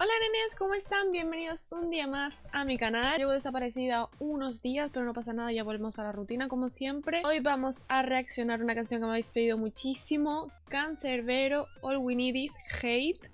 Hola nenes, ¿cómo están? Bienvenidos un día más a mi canal. Llevo desaparecida unos días, pero no pasa nada, ya volvemos a la rutina como siempre. Hoy vamos a reaccionar a una canción que me habéis pedido muchísimo, Canserbero, All We Need Is Hate.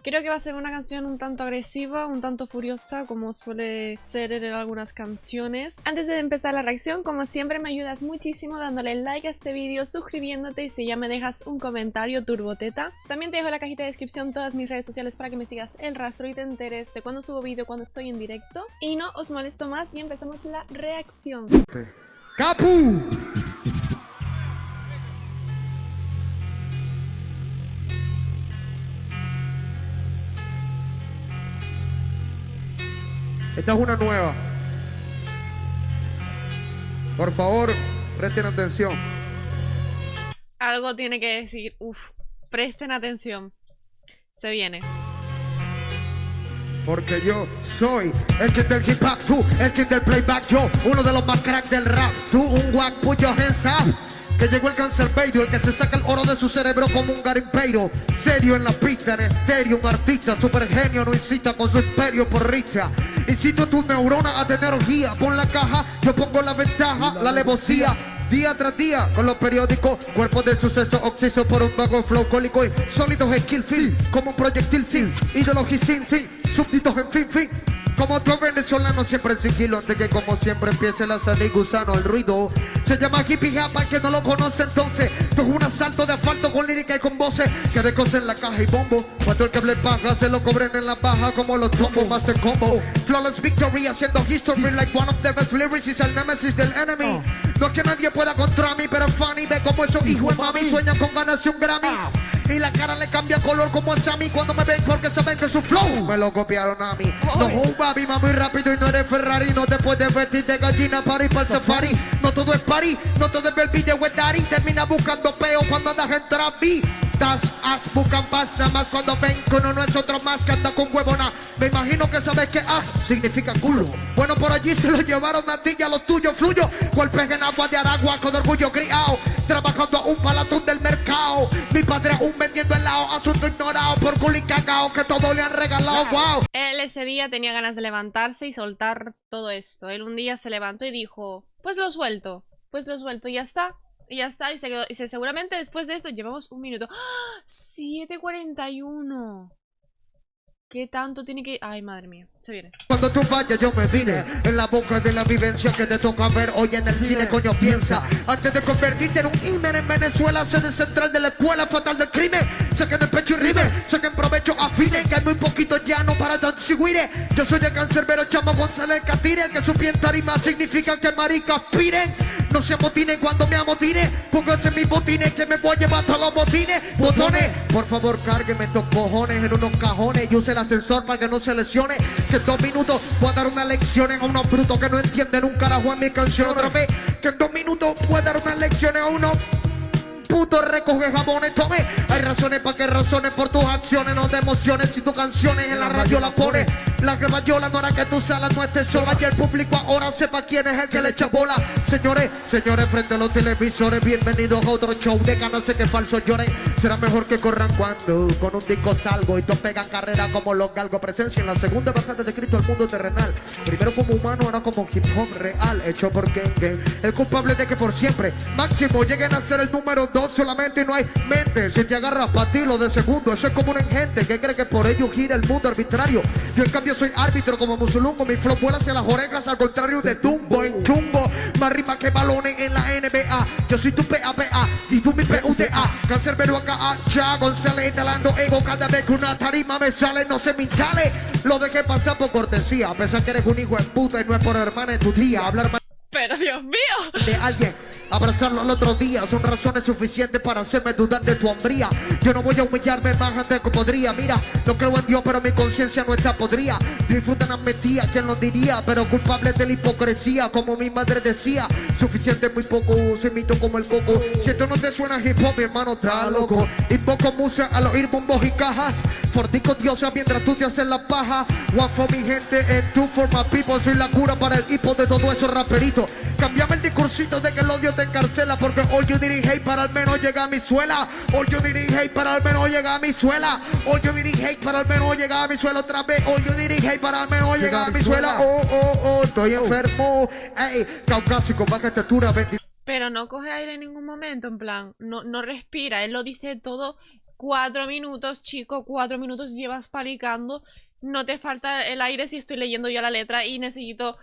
Creo que va a ser una canción un tanto agresiva, un tanto furiosa, como suele ser en algunas canciones. Antes de empezar la reacción, como siempre me ayudas muchísimo dándole like a este vídeo, suscribiéndote y si ya me dejas un comentario, turboteta. También te dejo en la cajita de descripción todas mis redes sociales para que me sigas el rastro y te enteres de cuando subo vídeo, cuando estoy en directo. Y no os molesto más y empezamos la reacción. ¡Capu! Esta es una nueva. Por favor, presten atención. Algo tiene que decir. Uf, presten atención. Se viene. Porque yo soy el king del hip hop, tú, el king del playback, yo, uno de los más crack del rap, tú un guac, put your hands up. Que llegó el Canserbero, el que se saca el oro de su cerebro como un garimpeiro. Serio en la pista, en estéreo, un artista super genio, no incita con su imperio porrista. Incito tus neuronas a tener orgía. Pon la caja, yo pongo la ventaja, la alevosía. Día tras día, con los periódicos, cuerpos de suceso, oxiso por un vago flow cólico y sólidos skill feel, como un proyectil sin, ideología sin, súbditos en fin. Como todo venezolano siempre en sigilo, antes que como siempre empiece la salir gusano el ruido. Se llama hippie hop, al que no lo conoce entonces. Esto es un asalto de asfalto con lírica y con voces que recosen la caja y bombo. Cuando el que hable paja se lo cobren en la baja como los tombos, master combo. Flawless victory, haciendo history like one of the best lyrics, es el nemesis del enemy. No es que nadie pueda contra mí, pero es funny, ve como esos hijos de mami sueñan con ganarse un Grammy. Y la cara le cambia color como a Sammy cuando me ven porque saben que su flow me lo copiaron a mí. No, baby, va muy rápido y no eres Ferrari. No te puedes vestir de gallina para ir para el safari. No todo es party, no todo es ver video de daddy. Termina buscando peo cuando andas en travi. Das, as, buscan paz, nada más cuando ven que uno no es otro más que anda con huevona. Me imagino que sabes que as significa culo. Bueno, por allí se lo llevaron a ti y a los tuyos fluyo. Golpes en agua de Aragua con orgullo criado. Trabajando a un palatón del mercado. Mi padre aún vendiendo helado, asunto ignorado por culo y cagao que todo le han regalado, wow. Él ese día tenía ganas de levantarse y soltar todo esto. Él un día se levantó y dijo, pues lo suelto y ya está. Y ya está, y se quedó. Y seguramente después de esto llevamos un minuto. ¡Ah! 7:41. ¿Qué tanto tiene que...? Ay, madre mía, se viene. Cuando tú vayas yo me vine en la boca de la vivencia que te toca ver hoy en el cine, coño piensa. Antes de convertirte en un himen en Venezuela, sede central de la escuela fatal del crimen. Sé que en el pecho y rime, sé que en provecho afinen, que hay muy poquito llano para tan sigüire. Yo soy el Canserbero, Chamo González Catire, que su pie en tarima significa que maricas piren. No se amotinen cuando me amotine, pónganse mis botines que me voy a llevar todos los botines. Botones, por favor cárgueme estos cojones en unos cajones y use el ascensor para que no se lesione. Que en 2 minutos voy a dar unas lecciones a unos brutos que no entienden un carajo en mi canción. Otra vez, que en 2 minutos voy a dar unas lecciones a unos puto recoge jabones, tome. Hay razones para que razones por tus acciones, no te emociones si tus canciones en la radio la pones. La que mayola no hará que tu sala no esté sola y el público ahora sepa quién es el que le echa bola. Señores, frente a los televisores, bienvenidos a otro show de ganas que falsos lloren. Será mejor que corran cuando con un disco salgo y todos pegan carrera como los galgos. Presencia en la segunda bastante descrito al mundo terrenal. Primero como humano, ahora como hip hop real, hecho por Gang. El culpable de que por siempre máximo lleguen a ser el número 2 solamente y no hay mente. Si te agarras pa' ti lo de segundo, eso es como un engente que cree que por ello gira el mundo arbitrario. Yo en cambio soy árbitro como Musulungo, mi flow vuela hacia las orejas al contrario de Dumbo en chungo. Más rima que balones en la NBA. Yo soy tu PAPA y tú mi PUTA. Canserbero acá, ya González instalando ego cada vez que una tarima me sale, no se me instale. Lo dejé pasar por cortesía, a pesar que eres un hijo de puta y no es por hermana de tu tía. Hablar mal Pero Dios mío. de alguien, abrazarlo al otro día, son razones suficientes para hacerme dudar de tu hombría. Yo no voy a humillarme más antes que podría. Mira, no creo en Dios, pero mi conciencia no está podrida. Disfrutan amnistía, ¿quién lo diría? Pero culpable de la hipocresía, como mi madre decía. Suficiente, muy poco, se mito como el coco. Si esto no te suena hip hop, mi hermano está loco. Invoco musa al oír bombos y cajas. Fornico diosa mientras tú te haces la paja. One for mi gente and two for my people. Soy la cura para el hipo de todo esos raperitos. Cambiame el discursito de que el odio te encarcela, porque all you need is hate para al menos llegar a mi suela. All you need is hate para al menos llegar a mi suela. All you need is hate para al menos llegar a mi suela otra vez. All you need is hate para al menos llegar a mi suela. Oh, estoy enfermo. Ey, caucásico, baja estatura, Pero no coge aire en ningún momento, en plan, no respira. Él lo dice todo. 4 minutos, chico, 4 minutos llevas palicando. No te falta el aire si estoy leyendo ya la letra y necesito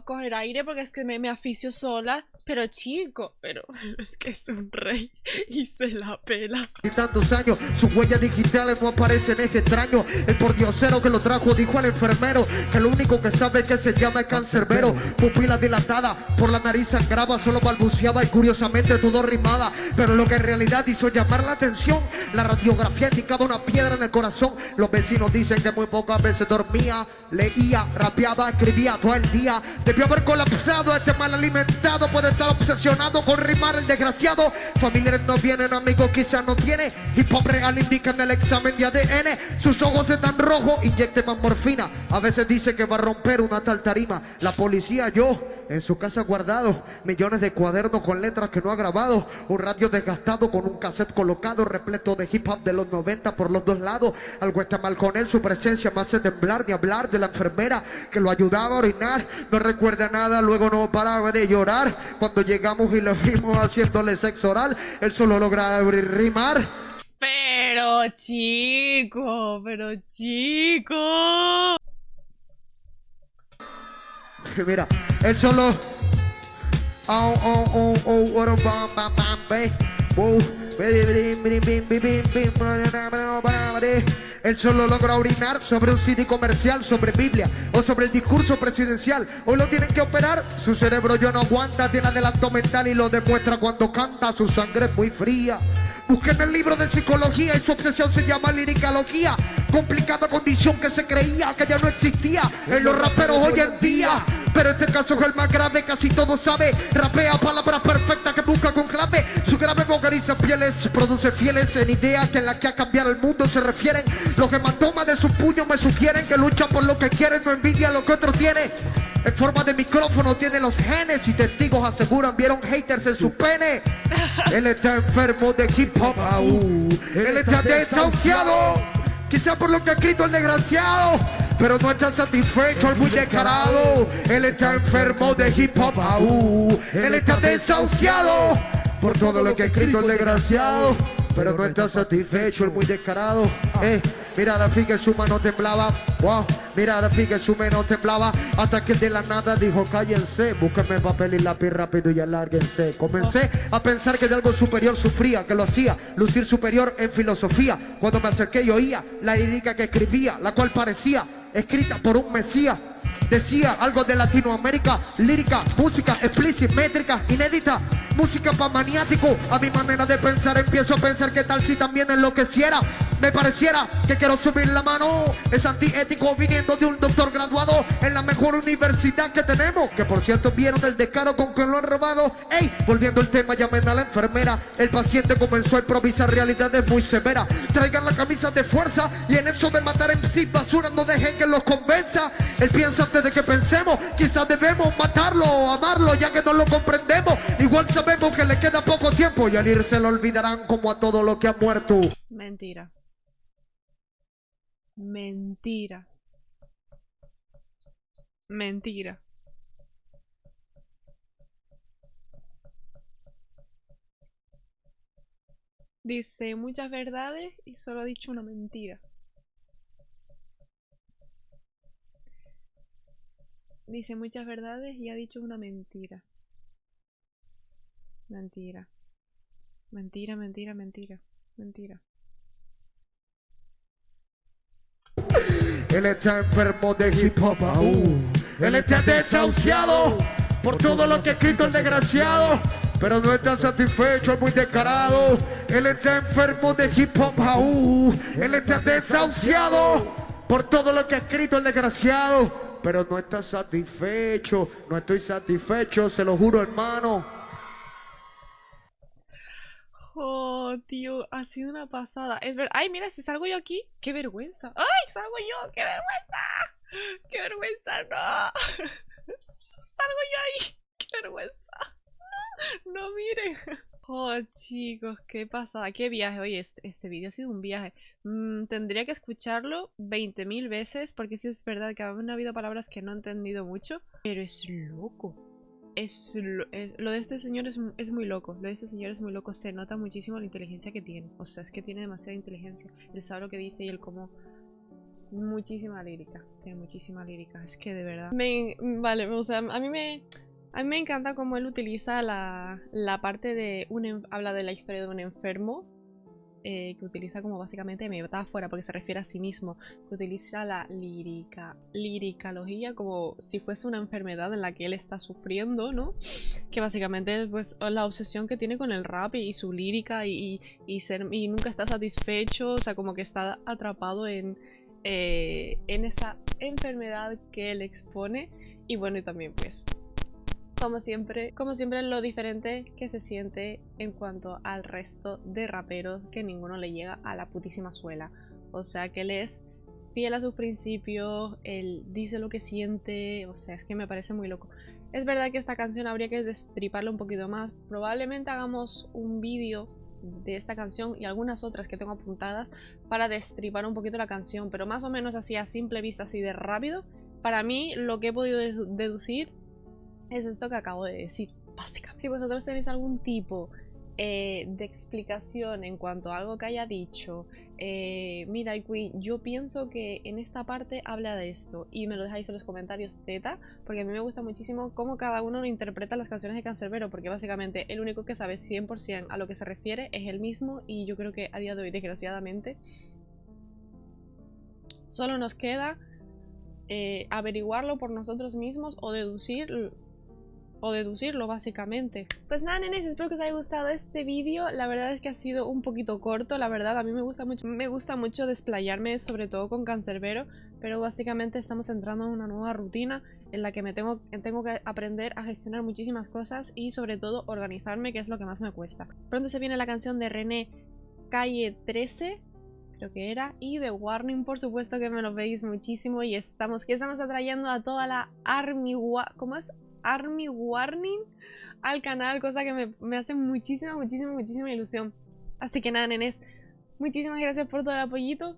coger aire porque es que me asfixio sola. Pero chico, pero es que es un rey y se la pela. Y tantos años, sus huellas digitales no aparecen, es extraño. El pordiosero que lo trajo dijo al enfermero que lo único que sabe es que se llama cancerbero. Pupila dilatada, por la nariz sangraba, solo balbuceaba y curiosamente todo rimaba. Pero lo que en realidad hizo llamar la atención, la radiografía indicaba una piedra en el corazón. Los vecinos dicen que muy pocas veces dormía, leía, rapeaba, escribía todo el día. Debió haber colapsado, este mal alimentado puede estar obsesionado con rimar el desgraciado. Familiares no vienen, amigos quizás no tiene. Hip hop real indican el examen de ADN. Sus ojos están rojos, inyecte más morfina. A veces dice que va a romper una tal tarima. La policía, yo en su casa guardado millones de cuadernos con letras que no ha grabado. Un radio desgastado con un cassette colocado repleto de hip hop de los 90 por los dos lados. Algo está mal con él, su presencia me hace temblar. Ni hablar de la enfermera que lo ayudaba a orinar. No recuerda nada, luego no paraba de llorar. Cuando llegamos y le vimos haciéndole sexo oral, él solo logra rimar. Pero chico. Mira, él solo él solo logra orinar sobre un CD comercial, sobre Biblia o sobre el discurso presidencial. Hoy lo tienen que operar, su cerebro ya no aguanta, tiene adelanto mental y lo demuestra cuando canta. Su sangre es muy fría. Busquen el libro de psicología y su obsesión se llama liricalogía. Complicada condición que se creía que ya no existía en los raperos hoy en día. Pero este caso es el más grave, casi todo sabe. Rapea palabras perfectas que busca con clave. Su grave vocaliza pieles, produce fieles en ideas que en las que a cambiar el mundo se refieren. Los que más toma de su puño me sugieren que lucha por lo que quieren, no envidia lo que otro tiene. En forma de micrófono tiene los genes y testigos aseguran vieron haters en su pene. Él está enfermo de hip hop, él está desahuciado, quizá por lo que ha escrito el desgraciado, pero no está satisfecho, el muy descarado. Él está enfermo de hip hop, él está desahuciado por todo lo que ha escrito el desgraciado, pero no está satisfecho, el muy descarado. Mirada fija, su mano temblaba. Wow, mirada fija, su mano temblaba. Hasta que de la nada dijo, cállense, búsquenme papel y lápiz rápido y alárguense. Comencé a pensar que de algo superior sufría, que lo hacía lucir superior en filosofía. Cuando me acerqué y oía la lírica que escribía, la cual parecía escrita por un mesías. Decía algo de Latinoamérica, lírica, música explícita, métrica, inédita, música pa' maniático. A mi manera de pensar empiezo a pensar que tal si también enloqueciera. Me pareciera que quiero subir la mano. Es antiético viniendo de un doctor graduado en la mejor universidad que tenemos, que por cierto vieron el descaro con que lo han robado. Ey, volviendo el tema, llamen a la enfermera. El paciente comenzó a improvisar realidades muy severas. Traigan la camisa de fuerza y en eso de matar en sí basura no dejen que los convenza. Él piensa antes de que pensemos, quizás debemos matarlo o amarlo ya que no lo comprendemos. Igual sabemos que le queda poco tiempo y al irse lo olvidarán como a todo lo que ha muerto. Mentira. Mentira. Mentira. Dice muchas verdades y solo ha dicho una mentira. Dice muchas verdades y ha dicho una mentira. Mentira. Mentira, mentira, mentira. Mentira. Él está enfermo de hip hop, él está desahuciado por todo lo que ha escrito el desgraciado, pero no está satisfecho, es muy descarado. Él está enfermo de hip hop, él está desahuciado por todo lo que ha escrito el desgraciado, pero no está satisfecho. No estoy satisfecho, se lo juro, hermano. Oh, tío, ha sido una pasada. Es verdad. Ay, mira, si salgo yo aquí, qué vergüenza. Ay, salgo yo, qué vergüenza. Qué vergüenza, no. Salgo yo ahí, qué vergüenza. No miren. Oh, chicos, qué pasada, qué viaje. Oye, este vídeo ha sido un viaje. Tendría que escucharlo 20.000 veces porque sí es verdad que han habido palabras que no he entendido mucho. Pero es loco. Lo de este señor es muy loco. Lo de este señor es muy loco. Se nota muchísimo la inteligencia que tiene. O sea, es que tiene demasiada inteligencia. Él sabe lo que dice y él como... Muchísima lírica. Tiene muchísima lírica. Es que de verdad... Vale, o sea, a mí me encanta cómo él utiliza la parte de... Habla de la historia de un enfermo. Que utiliza como básicamente metáfora porque se refiere a sí mismo, que utiliza la liricalogía como si fuese una enfermedad en la que él está sufriendo, ¿no? Que básicamente es pues la obsesión que tiene con el rap y su lírica y nunca está satisfecho, o sea, como que está atrapado en esa enfermedad que él expone. Y bueno, y también pues como siempre lo diferente que se siente en cuanto al resto de raperos, que ninguno le llega a la putísima suela. O sea, que él es fiel a sus principios, él dice lo que siente, o sea, es que me parece muy loco. Es verdad que esta canción habría que destriparla un poquito más. Probablemente hagamos un vídeo de esta canción y algunas otras que tengo apuntadas para destripar un poquito la canción, pero más o menos así a simple vista, así de rápido, para mí lo que he podido deducir es esto que acabo de decir, básicamente. Si vosotros tenéis algún tipo de explicación en cuanto a algo que haya dicho, mira, Queen, yo pienso que en esta parte habla de esto, y me lo dejáis en los comentarios, teta, porque a mí me gusta muchísimo cómo cada uno interpreta las canciones de Canserbero, porque básicamente el único que sabe 100% a lo que se refiere es él mismo, y yo creo que a día de hoy, desgraciadamente, solo nos queda averiguarlo por nosotros mismos o deducirlo básicamente. Pues nada, nenes, espero que os haya gustado este vídeo. La verdad es que ha sido un poquito corto, la verdad. A mí me gusta mucho desplayarme, sobre todo con Canserbero, pero básicamente estamos entrando en una nueva rutina en la que tengo que aprender a gestionar muchísimas cosas y sobre todo organizarme, que es lo que más me cuesta. Pronto se viene la canción de René, Calle 13, creo que era, y de Warning, por supuesto que me lo veis muchísimo, y estamos atrayendo a toda la Army Warning al canal, cosa que me hace muchísima ilusión. Así que nada, nenes, muchísimas gracias por todo el apoyito.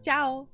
Chao.